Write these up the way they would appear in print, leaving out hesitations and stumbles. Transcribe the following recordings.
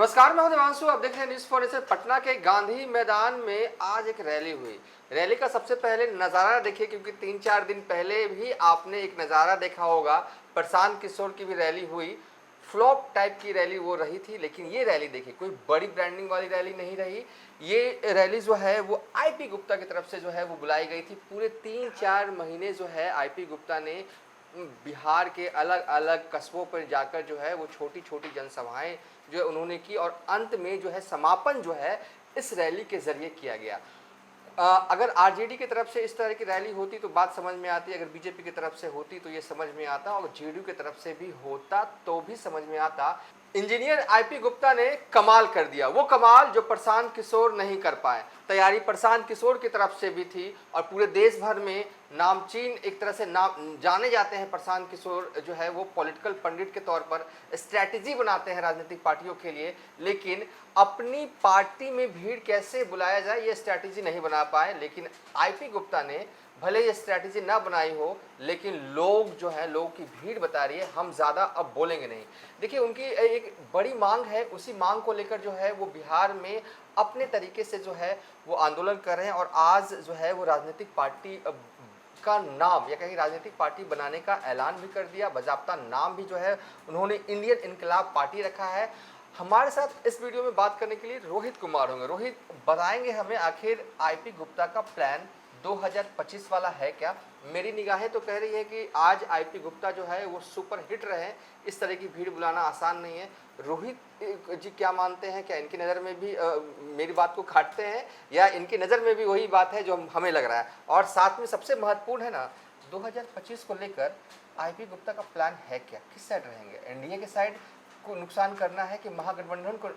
नमस्कार, मैं हूं देवांशु। आप देख रहे हैं न्यूज़ फॉर नेशन। पटना के गांधी मैदान में आज एक रैली हुई। रैली का सबसे पहले नज़ारा देखिए, क्योंकि 3-4 दिन पहले भी आपने एक नज़ारा देखा होगा। प्रशांत किशोर की भी रैली हुई, फ्लॉप टाइप की रैली वो रही थी। लेकिन ये रैली देखिए, कोई बड़ी ब्रांडिंग वाली रैली नहीं रही। ये रैली जो है वो आईपी गुप्ता की तरफ से जो है वो बुलाई गई थी। पूरे 3-4 महीने जो है आईपी गुप्ता ने बिहार के अलग अलग कस्बों पर जाकर जो है वो छोटी छोटी जनसभाएं जो है उन्होंने की, और अंत में जो है समापन जो है इस रैली के जरिए किया गया। अगर आरजेडी की तरफ से इस तरह की रैली होती तो बात समझ में आती, अगर बीजेपी की तरफ से होती तो ये समझ में आता, और जेडीयू की तरफ से भी होता तो भी समझ में आता। इंजीनियर आईपी गुप्ता ने कमाल कर दिया, वो कमाल जो प्रशांत किशोर नहीं कर पाए। तैयारी प्रशांत किशोर की तरफ से भी थी, और पूरे देश भर में नामचीन एक तरह से नाम जाने जाते हैं। प्रशांत किशोर जो है वो पॉलिटिकल पंडित के तौर पर स्ट्रैटेजी बनाते हैं राजनीतिक पार्टियों के लिए, लेकिन अपनी पार्टी में भीड़ कैसे बुलाया जाए ये स्ट्रैटेजी नहीं बना पाए। लेकिन आईपी गुप्ता ने भले ये स्ट्रैटेजी ना बनाई हो, लेकिन लोग जो है, लोगों की भीड़ बता रही है हम ज़्यादा अब बोलेंगे नहीं। देखिए, उनकी एक बड़ी मांग है, उसी मांग को लेकर जो है वो बिहार में अपने तरीके से जो है वो आंदोलन कर रहे हैं। और आज जो है वो राजनीतिक पार्टी का नाम या कहीं राजनीतिक पार्टी बनाने का ऐलान भी कर दिया। बाकायदा नाम भी जो है उन्होंने इंडियन इनकलाब पार्टी रखा है। हमारे साथ इस वीडियो में बात करने के लिए रोहित कुमार होंगे। रोहित, बताएंगे हमें आखिर आईपी गुप्ता का प्लान 2025 वाला है क्या? मेरी निगाहें तो कह रही है कि आज आईपी गुप्ता जो है वो सुपर हिट रहे। इस तरह की भीड़ बुलाना आसान नहीं है। रोहित जी क्या मानते हैं? क्या इनकी नज़र में भी मेरी बात को काटते हैं, या इनकी नज़र में भी वही बात है जो हमें लग रहा है? और साथ में सबसे महत्वपूर्ण है ना, 2025 को लेकर आईपी गुप्ता का प्लान है क्या? किस साइड रहेंगे? एनडीए के साइड को नुकसान करना है कि महागठबंधन को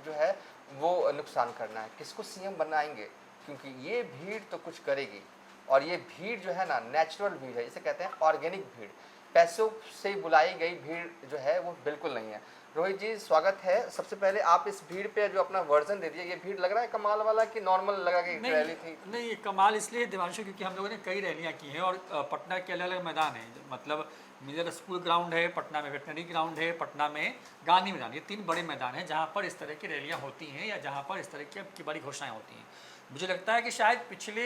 जो है वो नुकसान करना है? किसको सीएम बनाएंगे? क्योंकि ये भीड़ तो कुछ करेगी, और ये भीड़ जो है ना नेचुरल भीड़ है, इसे कहते हैं ऑर्गेनिक भीड़। पैसों से बुलाई गई भीड़ जो है वो बिल्कुल नहीं है। रोहित जी, स्वागत है। सबसे पहले आप इस भीड़ पे जो अपना वर्जन दे दिए, ये भीड़ लग रहा है कमाल वाला कि नॉर्मल लगा कि रैली थी? नहीं, कमाल इसलिए दिवांशु क्योंकि हम लोगों ने कई रैलियां की हैं, और पटना के अलग अलग मैदान हैं। मतलब मिलर स्कूल ग्राउंड है, पटना में वेटनरी ग्राउंड है, पटना में गांधी मैदान, ये 3 बड़े मैदान हैं जहाँ पर इस तरह की रैलियाँ होती हैं या जहाँ पर इस तरह की बड़ी घोषणाएँ होती हैं। मुझे लगता है कि शायद पिछले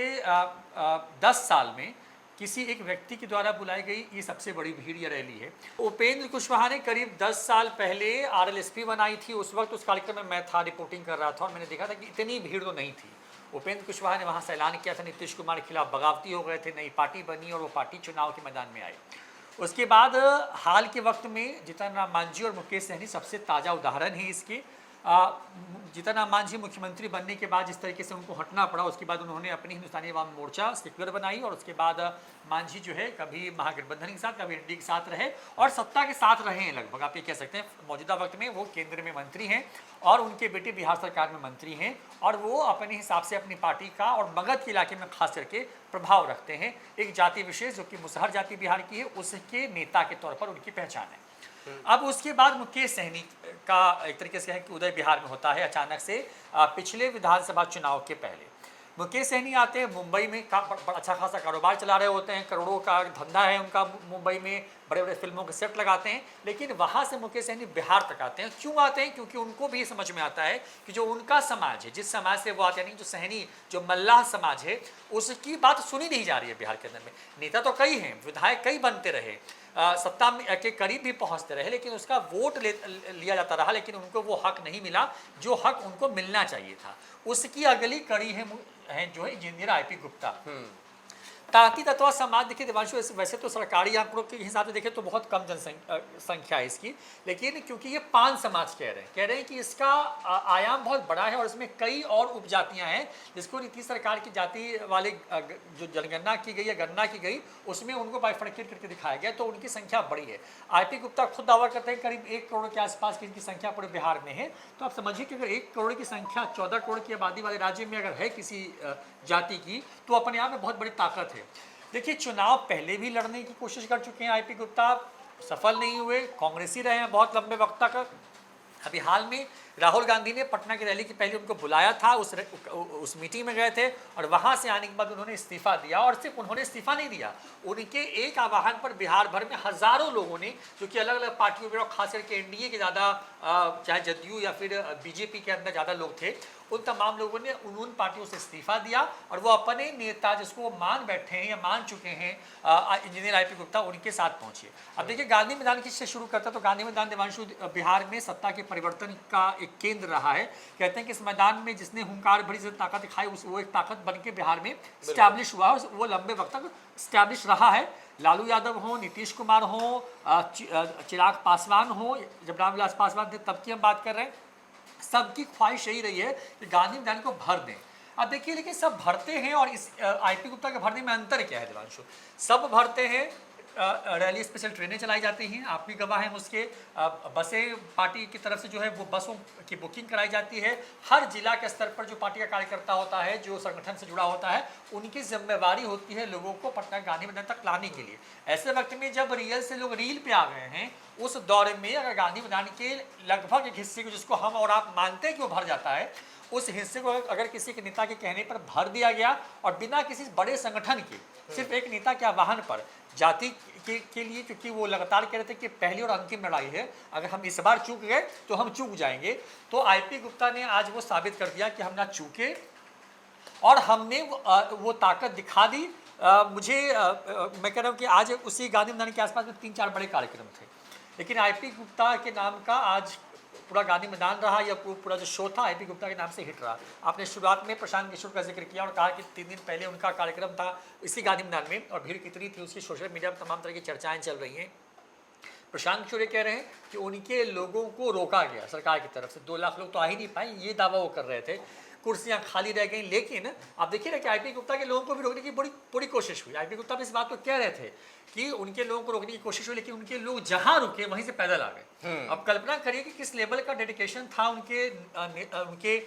10 साल में किसी एक व्यक्ति के द्वारा बुलाई गई ये सबसे बड़ी भीड़ या रैली है। उपेंद्र कुशवाहा ने करीब 10 साल पहले आरएलएसपी बनाई थी। उस वक्त उस कार्यक्रम में मैं था, रिपोर्टिंग कर रहा था, और मैंने देखा था कि इतनी भीड़ तो नहीं थी। उपेंद्र कुशवाहा ने वहाँ से ऐलान किया था, नीतीश कुमार के खिलाफ बगावती हो गए थे, नई पार्टी बनी और वो पार्टी चुनाव के मैदान में आई। उसके बाद हाल के वक्त में जीतन राम मांझी और मुकेश सहनी सबसे ताज़ा उदाहरण है इसके। जीतन राम मांझी मुख्यमंत्री बनने के बाद जिस तरीके से उनको हटना पड़ा, उसके बाद उन्होंने अपनी हिंदुस्तानी अवाम मोर्चा सेक्युलर बनाई, और उसके बाद मांझी जो है कभी महागठबंधन के साथ, कभी एनडीए के साथ रहे, और सत्ता के साथ रहे हैं लगभग। आप ये कह सकते हैं मौजूदा वक्त में वो केंद्र में मंत्री हैं, और उनके बेटे बिहार सरकार में मंत्री हैं, और वो अपने हिसाब से अपनी पार्टी का और मगध के इलाके में खास करके प्रभाव रखते हैं। एक जाति विशेष जो कि मुसहर जाति बिहार की है, उसके नेता के तौर पर उनकी पहचान है। अब उसके बाद मुकेश सहनी का एक तरीके से है कि उदय बिहार में होता है अचानक से। पिछले विधानसभा चुनाव के पहले मुकेश सहनी आते हैं मुंबई में, अच्छा खासा कारोबार चला रहे होते हैं, करोड़ों का धंधा है उनका मुंबई में, बड़े बड़े फिल्मों के सेट लगाते हैं। लेकिन वहाँ से मुकेश सहनी बिहार तक आते हैं। क्यों आते हैं? क्योंकि उनको भी समझ में आता है कि जो उनका समाज है, जिस समाज से वो आते हैं, यानी जो सहनी, जो मल्लाह समाज है, उसकी बात सुनी नहीं जा रही है बिहार के अंदर में। नेता तो कई हैं, विधायक कई बनते रहे, सत्ता के करीब भी पहुंचते रहे, लेकिन उसका वोट लिया जाता रहा, लेकिन उनको वो हक नहीं मिला जो हक उनको मिलना चाहिए था। उसकी अगली कड़ी है जो है इंजीनियर आईपी गुप्ता। तांती तत्वा समाज देखिए दिवांशु, वैसे तो सरकारी आंकड़ों के हिसाब से देखें तो बहुत कम जनसंख्या है इसकी, लेकिन क्योंकि ये 5 समाज कह रहे हैं कि इसका आयाम बहुत बड़ा है, और इसमें कई और उपजातियां हैं जिसको नीतीश सरकार की जाति वाले जो जनगणना की गई या गणना की गई उसमें उनको बाइफर्केट करके दिखाया गया, तो उनकी संख्या बड़ी है। आईपी गुप्ता खुद दावा करते हैं करीब 1 करोड़ के आसपास की इनकी संख्या पूरे बिहार में है। तो आप समझिए कि अगर 1 करोड़ की संख्या 14 करोड़ की आबादी वाले राज्य में अगर है किसी जाति की, तो अपने आप में बहुत बड़ी ताकत है। देखिए, चुनाव पहले भी लड़ने की कोशिश कर चुके हैं आईपी गुप्ता, सफल नहीं हुए, कांग्रेसी रहे हैं बहुत लंबे वक्त तक। अभी हाल में राहुल गांधी ने पटना की रैली की पहले उनको बुलाया था, उस मीटिंग में गए थे और वहां से आने के बाद उन्होंने इस्तीफा दिया। और सिर्फ उन्होंने इस्तीफा नहीं दिया, उनके एक आह्वान पर बिहार भर में हजारों लोगों ने, जो कि अलग अलग पार्टियों में और खास करके एनडीए के ज़्यादा, चाहे जदयू या फिर बीजेपी के अंदर ज़्यादा लोग थे, उन तमाम लोगों ने उन पार्टियों से इस्तीफा दिया और वो अपने नेता जिसको वो मान बैठे हैं या मान चुके हैं, इंजीनियर आईपी गुप्ता, उनके साथ पहुंचे। अब देखिए गांधी मैदान किससे शुरू करता है, तो गांधी मैदान देवांशु बिहार में सत्ता के परिवर्तन का एक केंद्र रहा है। कहते हैं कि इस मैदान में जिसने हुंकार भरी ताकत दिखाई वो एक ताकत बन के बिहार में स्टैब्लिश हुआ, वो लंबे वक्त तक स्टैब्लिश रहा है। लालू यादव हो, नीतीश कुमार हो, चिराग पासवान हो, जब रामविलास पासवान थे तब की हम बात कर रहे हैं, सबकी ख्वाहिश यही रही है कि गांधी मैदान को भर दें। अब देखिए लेकिन सब भरते हैं और इस आईपी गुप्ता के भरने में अंतर क्या है देवांशु? सब भरते हैं, रैली स्पेशल ट्रेनें चलाई जाती हैं, आप भी गवाह हैं उसके, बसें पार्टी की तरफ से जो है वो बसों की बुकिंग कराई जाती है। हर जिला के स्तर पर जो पार्टी का कार्यकर्ता होता है, जो संगठन से जुड़ा होता है, उनकी जिम्मेवारी होती है लोगों को पटना गांधी मैदान तक लाने के लिए। ऐसे वक्त में जब रियल से लोग रील पे आ गए हैं, उस दौर में अगर गांधी मैदान के लगभग एक हिस्से को, जिसको हम और आप मानते हैं कि वो भर जाता है, उस हिस्से को अगर किसी के नेता के कहने पर भर दिया गया और बिना किसी बड़े संगठन के, सिर्फ एक नेता के आह्वान पर, जाति के लिए, क्योंकि वो लगातार कह रहे थे कि पहली और अंतिम लड़ाई है, अगर हम इस बार चूक गए तो हम चूक जाएंगे, तो आईपी गुप्ता ने आज वो साबित कर दिया कि हम ना चूके और हमने वो ताकत दिखा दी। मैं कह रहा हूँ कि आज उसी गांधी मैदान के आसपास में 3-4 बड़े कार्यक्रम थे, लेकिन आईपी गुप्ता के नाम का आज पूरा गांधी मैदान रहा, या पूरा जो शो था आईपी गुप्ता के नाम से हिट रहा। आपने शुरुआत में प्रशांत किशोर का जिक्र किया और कहा कि 3 दिन पहले उनका कार्यक्रम था इसी गांधी मैदान में और भीड़ कितनी थी उसकी सोशल मीडिया पर तमाम तरह की चर्चाएं चल रही हैं। प्रशांत किशोर कह रहे हैं कि उनके लोगों को रोका गया सरकार की तरफ से, 2 लाख लोग तो आ ही नहीं पाए, ये दावा वो कर रहे थे, कुर्सियां खाली रह गई। लेकिन आप देखिए ना कि आईपी गुप्ता के लोगों को भी रोकने की बड़ी कोशिश हुई। आईपी गुप्ता भी इस बात को कह रहे थे कि उनके लोगों को रोकने की कोशिश हुई, लेकिन उनके लोग जहां रुके वहीं से पैदल आ गए। अब कल्पना करिए कि किस लेवल का डेडिकेशन था उनके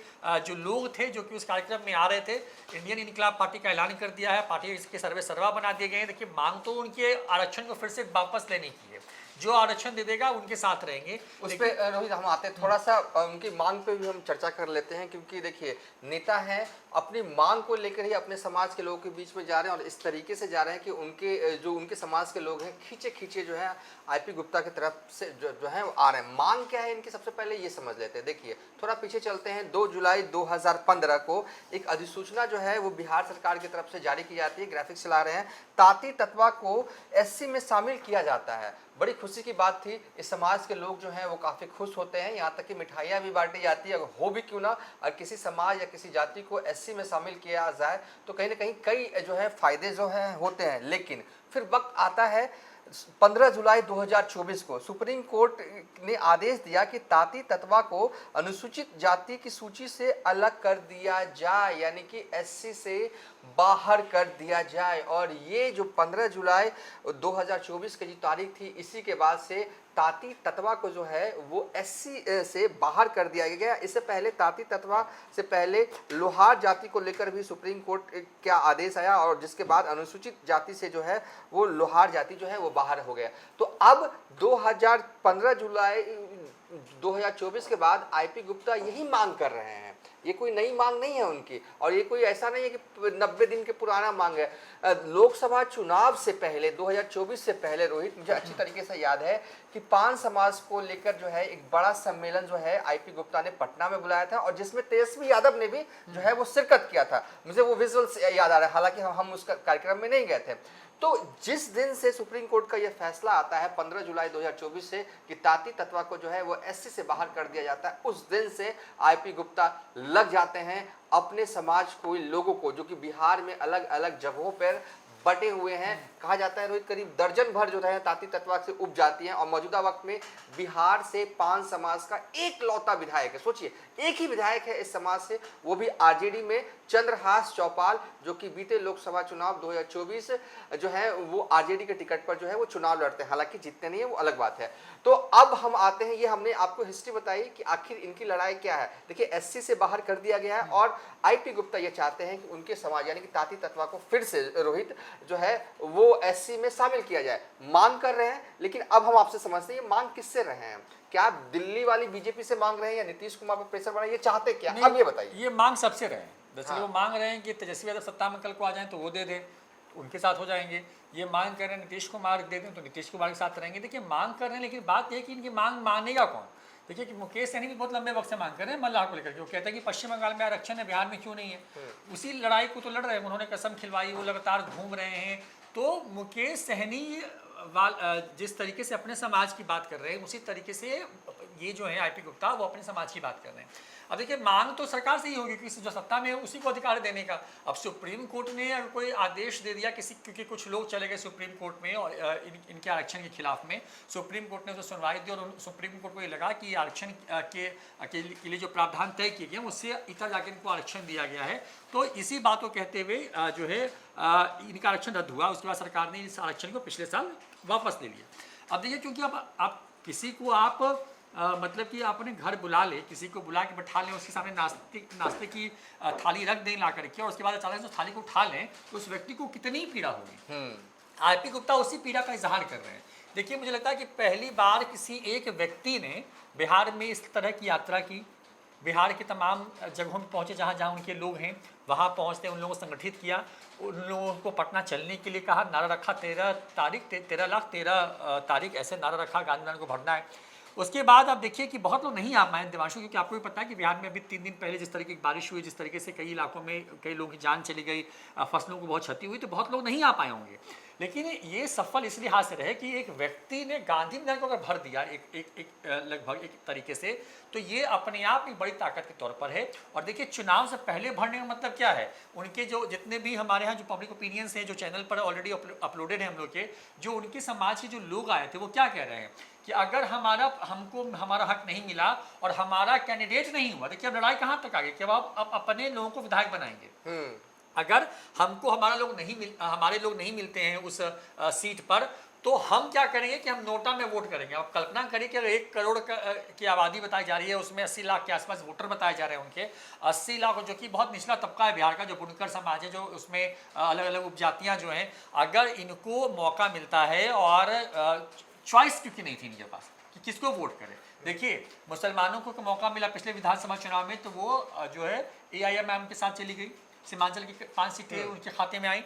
जो लोग थे जो कि उस कार्यक्रम में आ रहे थे। इंडियन इनकलाब पार्टी का ऐलान कर दिया है, पार्टी के सर्वे सर्वा बना दिए गए हैं। देखिए मांग तो उनके आरक्षण को फिर से वापस लेने की है, जो आरक्षण दे देगा उनके साथ रहेंगे। उस पे रोहित हम आते हैं, थोड़ा सा उनकी मांग पे भी हम चर्चा कर लेते हैं, क्योंकि देखिए नेता हैं, अपनी मांग को लेकर ही अपने समाज के लोगों के बीच में जा रहे हैं और इस तरीके से जा रहे हैं कि उनके समाज के लोग हैं खींचे जो है आईपी गुप्ता की तरफ से जो है आ रहे हैं। मांग क्या है इनकी, सबसे पहले ये समझ लेते हैं। देखिए थोड़ा पीछे चलते हैं। 2 जुलाई 2015 को एक अधिसूचना जो है वो बिहार सरकार की तरफ से जारी की जाती है। ग्राफिक्स चला रहे हैं। ताती तत्वा को एससी में शामिल किया जाता है। बड़ी खुशी की बात थी, इस समाज के लोग जो हैं वो काफ़ी खुश होते हैं, यहाँ तक कि मिठाइयाँ भी बांटी जाती है। अगर हो भी क्यों ना, अगर किसी समाज या किसी जाति को एससी में शामिल किया जाए तो कहीं ना कहीं कई जो है फ़ायदे जो हैं होते हैं। लेकिन फिर वक्त आता है 15 जुलाई 2024 को सुप्रीम कोर्ट ने आदेश दिया कि ताती तत्वा को अनुसूचित जाति की सूची से अलग कर दिया जाए, यानी कि एससी से बाहर कर दिया जाए। और ये जो 15 जुलाई 2024 की जो तारीख थी, इसी के बाद से ताती तत्वा को जो है वो एससी से बाहर कर दिया गया। इससे पहले ताती तत्वा से पहले लोहार जाति को लेकर भी सुप्रीम कोर्ट का आदेश आया और जिसके बाद अनुसूचित जाति से जो है वो लोहार जाति जो है वो बाहर हो गया। तो अब 15 जुलाई 2024 के बाद आईपी गुप्ता यही मांग कर रहे हैं। ये कोई नई मांग नहीं है उनकी, और ये कोई ऐसा नहीं है कि 90 दिन के पुराना मांग है। लोकसभा चुनाव से पहले 2024 से पहले रोहित, मुझे अच्छी तरीके से याद है कि 5 समाज को लेकर जो है एक बड़ा सम्मेलन जो है आईपी गुप्ता ने पटना में बुलाया था और जिसमें तेजस्वी यादव ने भी जो है वो शिरकत किया था। मुझे वो विजुअल्स याद आ रहा है, हालांकि हम उस कार्यक्रम में नहीं गए थे। तो जिस दिन से सुप्रीम कोर्ट का यह फैसला आता है 15 जुलाई 2024 से कि ताती तत्वा को जो है वो एससी से बाहर कर दिया जाता है, उस दिन से आईपी गुप्ता लग जाते हैं अपने समाज को, लोगों को, जो कि बिहार में अलग अलग जगहों पर बटे हुए हैं। कहा जाता है रोहित करीब दर्जन भर जो है ताती तत्वा से उप जाती हैं और मौजूदा वक्त में बिहार से 5 समाज का एक लौता विधायक है। सोचिए, एक ही विधायक है इस समाज से, वो भी आरजेडी में चंद्रहास चौपाल, जो कि बीते लोकसभा चुनाव 2024 जो है वो आरजेडी के टिकट पर जो है वो चुनाव लड़ते हैं। हालांकि जीतते नहीं है, वो अलग बात है। तो अब हम आते हैं, ये हमने आपको हिस्ट्री बताई कि आखिर इनकी लड़ाई क्या है। देखिए एससी से बाहर कर दिया गया है और आईपी गुप्ता ये चाहते हैं कि उनके समाज यानी कि ताती तत्वा को फिर से रोहित जो है वो एससी में शामिल किया जाए। मांग कर रहे हैं, लेकिन अब हम आपसे समझते हैं ये मांग किससे रहे हैं। क्या दिल्ली वाली बीजेपी से मांग रहे हैं या नीतीश कुमार पर प्रेशर बना, ये चाहते क्या, नहीं, अब ये बताइए। ये मांग सबसे रहे हैं। दरअसल हाँ। वो मांग रहे हैं कि तेजस्वी यादव सत्ता में कल को आ जाएं तो वो दे दें, उनके साथ हो जाएंगे। ये मांग कर रहे हैं नीतीश कुमार दे दें तो नीतीश कुमार के साथ रहेंगे। देखिए मांग कर रहे हैं, लेकिन बात यह है कि इनकी मांग मानेगा कौन। देखिए कि मुकेश सहनी भी बहुत लंबे वक्त से मांग कर रहे हैं मल्लाह को लेकर के। वो कहते हैं कि पश्चिम बंगाल में आरक्षण है, बिहार में क्यों नहीं है। उसी लड़ाई को तो लड़ रहे हैं, उन्होंने कसम खिलवाई, वो लगातार घूम रहे हैं। तो मुकेश सहनी जिस तरीके से अपने समाज की बात कर रहे हैं, उसी तरीके से ये जो है आईपी गुप्ता वो अपने समाज की बात कर रहे हैं। अब देखिए मांग तो सरकार से ही होगी, क्योंकि जो सत्ता में है उसी को अधिकार देने का। अब सुप्रीम कोर्ट ने अगर कोई आदेश दे दिया किसी, क्योंकि कुछ लोग चले गए सुप्रीम कोर्ट में और इनके आरक्षण के खिलाफ में, सुप्रीम कोर्ट ने तो सुनवाई दी और सुप्रीम कोर्ट को ये लगा कि आरक्षण के लिए जो प्रावधान तय किए गए उससे इतर जाकर इनको आरक्षण दिया गया है। तो इसी बात को कहते हुए जो है इनका आरक्षण रद्द हुआ। उसके बाद सरकार ने इस आरक्षण को पिछले साल वापस ले लिया। अब देखिए क्योंकि अब आप किसी को आप मतलब कि आपने घर बुला ले, किसी को बुला के बैठा लें, उसके सामने नाश्ते की थाली रख दें ला करके, और उसके बाद अचानक से थाली को उठा लें तो उस व्यक्ति को कितनी पीड़ा होगी। आईपी गुप्ता उसी पीड़ा का इजहार कर रहे हैं। देखिए मुझे लगता है कि पहली बार किसी एक व्यक्ति ने बिहार में इस तरह की यात्रा की, बिहार के तमाम जगहों में पहुँचे जहाँ जहाँ उनके लोग हैं, वहाँ पहुँचते उन लोगों को संगठित किया, उन लोगों को पटना चलने के लिए कहा, नारा रखा 13 तारीख ऐसे नारा रखा, गांधी मैदान को भरना है। उसके बाद आप देखिए कि बहुत लोग नहीं आ पाए देवांशु, क्योंकि आपको भी पता है कि बिहार में अभी 3 दिन पहले जिस तरीके की बारिश हुई, जिस तरीके से कई इलाकों में कई लोगों की जान चली गई, फसलों को बहुत क्षति हुई, तो बहुत लोग नहीं आ पाए होंगे। लेकिन ये सफल इस लिहाज से रहे कि एक व्यक्ति ने गांधी मैदान को अगर भर दिया लगभग एक तरीके से, तो ये अपने आप एक बड़ी ताकत के तौर पर है। और देखिए चुनाव से पहले भरने का मतलब क्या है, उनके जो जितने भी हमारे यहाँ जो पब्लिक ओपिनियंस हैं, जो चैनल पर ऑलरेडी अपलोडेड है हम लोग के, जो उनके समाज के जो लोग आए थे वो क्या कह रहे हैं कि अगर हमारा हक नहीं मिला और हमारा कैंडिडेट नहीं हुआ, देखिए अब लड़ाई कहाँ तक आ गई कि अब अपने लोगों को विधायक बनाएंगे। अगर हमारे लोग नहीं मिलते हैं उस सीट पर, तो हम क्या करेंगे कि हम नोटा में वोट करेंगे। आप कल्पना करिए कि 1 करोड़ की आबादी बताई जा रही है, उसमें 80 लाख के आसपास वोटर बताए जा रहे हैं उनके। 80 लाख जो कि बहुत निचला तबका है बिहार का, जो बुनकर समाज है, जो उसमें अलग अलग उपजातियाँ जो हैं, अगर इनको मौका मिलता है और चॉइस क्योंकि नहीं थी इनके पास कि किसको वोट करें। देखिए मुसलमानों को मौका मिला पिछले विधानसभा चुनाव में, तो वो जो है AIMM के साथ चली गई, सीमांचल की 5 सीटें उनके खाते में आई।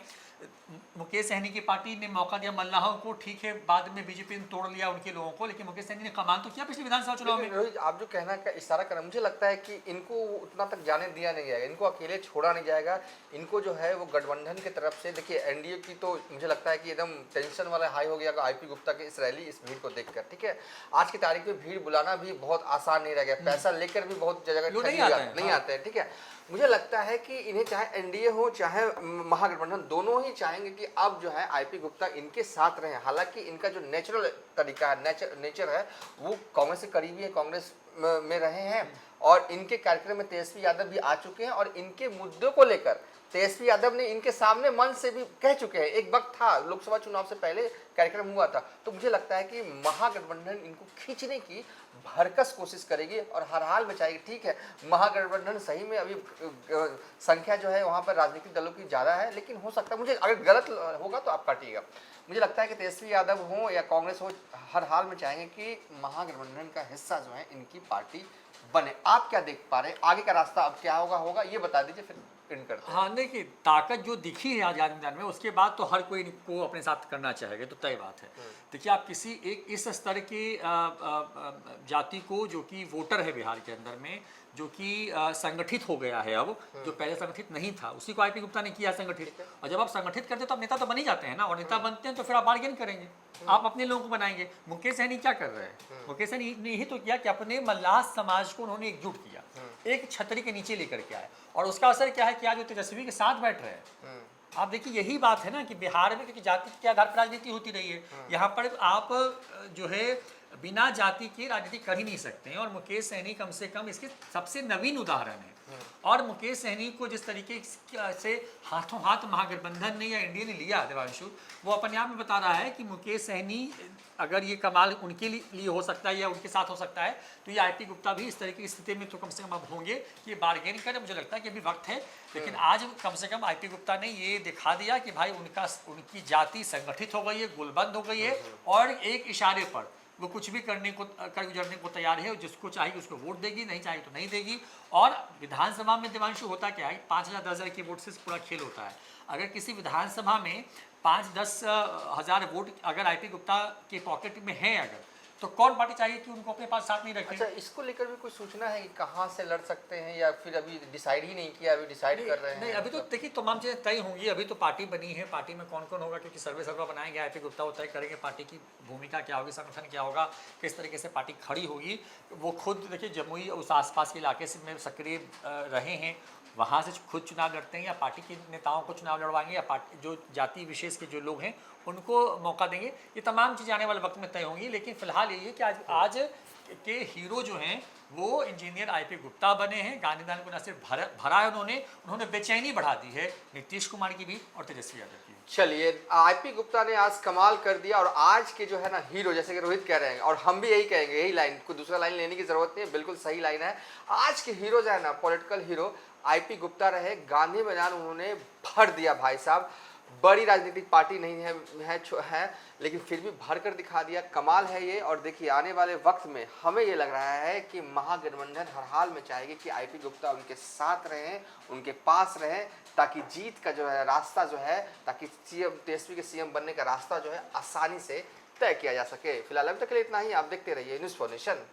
मुकेश सहनी की पार्टी ने मौका दिया मल्लाहों को, ठीक है, बाद में बीजेपी ने तोड़ लिया उनके लोगों को, लेकिन मुकेश सहनी ने कमाल तो किया पिछले विधानसभा चुनाव में। रोहित, आप जो कहना का इशारा कर रहे हैं, मुझे लगता है कि इनको उतना तक जाने दिया नहीं जाएगा, इनको अकेले छोड़ा नहीं जाएगा। इनको जो है वो गठबंधन की तरफ से, देखिए एनडीए की तो मुझे लगता है कि एकदम टेंशन वाला हाई हो गया आईपी गुप्ता की इस रैली, इस भीड़ को देखकर। ठीक है, आज की तारीख में भीड़ बुलाना भी बहुत आसान नहीं रह गया, पैसा लेकर भी बहुत जगह नहीं आते हैं। ठीक है, मुझे लगता है कि इन्हें चाहे एनडीए हो चाहे महागठबंधन, दोनों ही चाहेंगे कि अब जो है आईपी गुप्ता इनके साथ रहे। हालांकि इनका जो नेचुरल तरीका है, नेचर है, वो कांग्रेस से करीबी है, कांग्रेस में रहे हैं, और इनके कार्यक्रम में तेजस्वी यादव भी आ चुके हैं, और इनके मुद्दों को लेकर तेजस्वी यादव ने इनके सामने मन से भी कह चुके हैं। एक वक्त था, लोकसभा चुनाव से पहले कार्यक्रम हुआ था, तो मुझे लगता है कि महागठबंधन इनको खींचने की भरकस कोशिश करेगी और हर हाल में चाहेगी। ठीक है, महागठबंधन सही में अभी संख्या जो है वहाँ पर राजनीतिक दलों की ज़्यादा है, लेकिन हो सकता है, मुझे अगर गलत होगा तो आप काटिएगा, मुझे लगता है कि तेजस्वी यादव हो या कांग्रेस हो, हर हाल में चाहेंगे कि महागठबंधन का हिस्सा जो है इनकी पार्टी बने। आप क्या देख पा रहे हैं, आगे का रास्ता अब क्या होगा ये बता दीजिए, फिर करते हैं। हाँ, देखिए ताकत जो दिखी है आज़ाद मैदान में, उसके बाद तो हर कोई इनको अपने साथ करना चाहेगा, तो तय बात है। देखिए आप किसी एक इस स्तर की जाति को, जो कि वोटर है बिहार के अंदर में, जो कि संगठित हो गया है, अब जो पहले संगठित नहीं था, उसी को आईपी गुप्ता ने किया संगठित। और जब आप संगठित करते तो आप नेता तो बन ही जाते हैं ना, और नेता बनते हैं तो फिर आप बार्गेन करेंगे, आप अपने लोगों को बनाएंगे। मुकेश सहनी क्या कर रहे हैं, मुकेश सहनी ने यही तो किया कि अपने मल्लाह समाज को उन्होंने एकजुट किया, एक छतरी के नीचे लेकर के आए, और उसका असर क्या है कि आज वो तेजस्वी के साथ बैठ रहे हैं। आप देखिए यही बात है ना कि बिहार में, क्योंकि जाति के आधार पर राजनीति होती रही है, यहाँ पर आप जो है बिना जाति के राजनीति कर ही नहीं सकते हैं, और मुकेश सहनी कम से कम इसके सबसे नवीन उदाहरण है। और मुकेश सहनी को जिस तरीके से हाथों हाथ महागठबंधन ने या एनडीए ने लिया देवांशु, वो अपने आप में बता रहा है कि मुकेश सहनी, अगर ये कमाल उनके लिए हो सकता है या उनके साथ हो सकता है, तो ये आईपी गुप्ता भी इस तरह की स्थिति में तो कम से कम अब होंगे कि बार्गेन करें। मुझे लगता है कि अभी वक्त है, लेकिन आज कम से कम आईपी गुप्ता ने ये दिखा दिया कि भाई उनकी जाति संगठित हो गई है, गोलबंद हो गई है, और एक इशारे पर वो कुछ भी करने को कर गुजरने को तैयार है, जिसको चाहिए उसको वोट देगी, नहीं चाहिए तो नहीं देगी। और विधानसभा में देवांशु होता क्या है, 5,000 10,000 की वोट से पूरा खेल होता है। अगर किसी विधानसभा में 5-10 हज़ार वोट अगर आईपी गुप्ता के पॉकेट में है अगर, तो कौन पार्टी चाहिए कि उनको अपने पास साथ नहीं रखे। अच्छा, इसको लेकर भी कुछ सूचना है कि कहाँ से लड़ सकते हैं, या फिर अभी डिसाइड ही नहीं किया, अभी डिसाइड कर रहे हैं? नहीं, अभी तो देखिए तमाम चीज़ें तय होंगी। अभी तो पार्टी बनी है, पार्टी में कौन कौन होगा, क्योंकि सर्वे बनाएंगे, आईपी गुप्ता वो तय करेंगे पार्टी की भूमिका क्या होगी, संगठन क्या होगा, किस तरीके से पार्टी खड़ी होगी। वो खुद देखिए जमुई उस आसपास के इलाके से में सक्रिय रहे हैं, वहाँ से खुद चुनाव लड़ते हैं, या पार्टी के नेताओं को चुनाव लड़वाएंगे, या पार्टी जो जाति विशेष के जो लोग हैं उनको मौका देंगे। ये तमाम चीज़ें आने वाले वक्त में तय होंगी। लेकिन फिलहाल ये है कि आज के हीरो जो हैं वो इंजीनियर आईपी गुप्ता बने हैं। गांधी मैदान को न सिर्फ भरा है उन्होंने बेचैनी बढ़ा दी है नीतीश कुमार की भी और तेजस्वी यादव की। चलिए, आईपी गुप्ता ने आज कमाल कर दिया, और आज के जो है ना हीरो, जैसे कि रोहित कह रहे हैं और हम भी यही कहेंगे, यही लाइन, कोई दूसरा लाइन लेने की जरूरत नहीं है, बिल्कुल सही लाइन है। आज के हीरो जो है ना, पॉलिटिकल हीरो आईपी गुप्ता रहे। गांधी मैदान उन्होंने भर दिया भाई साहब। बड़ी राजनीतिक पार्टी नहीं है, लेकिन फिर भी भर कर दिखा दिया। कमाल है ये। और देखिए आने वाले वक्त में हमें ये लग रहा है कि महागठबंधन हर हाल में चाहेगी कि आईपी गुप्ता उनके साथ रहें, उनके पास रहें, ताकि जीत का जो है रास्ता जो है, ताकि सीएम तेजस्वी के सीएम बनने का रास्ता जो है आसानी से तय किया जा सके। फिलहाल अभी तक के लिए इतना ही। आप देखते रहिए न्यूज़ फॉर नेशन।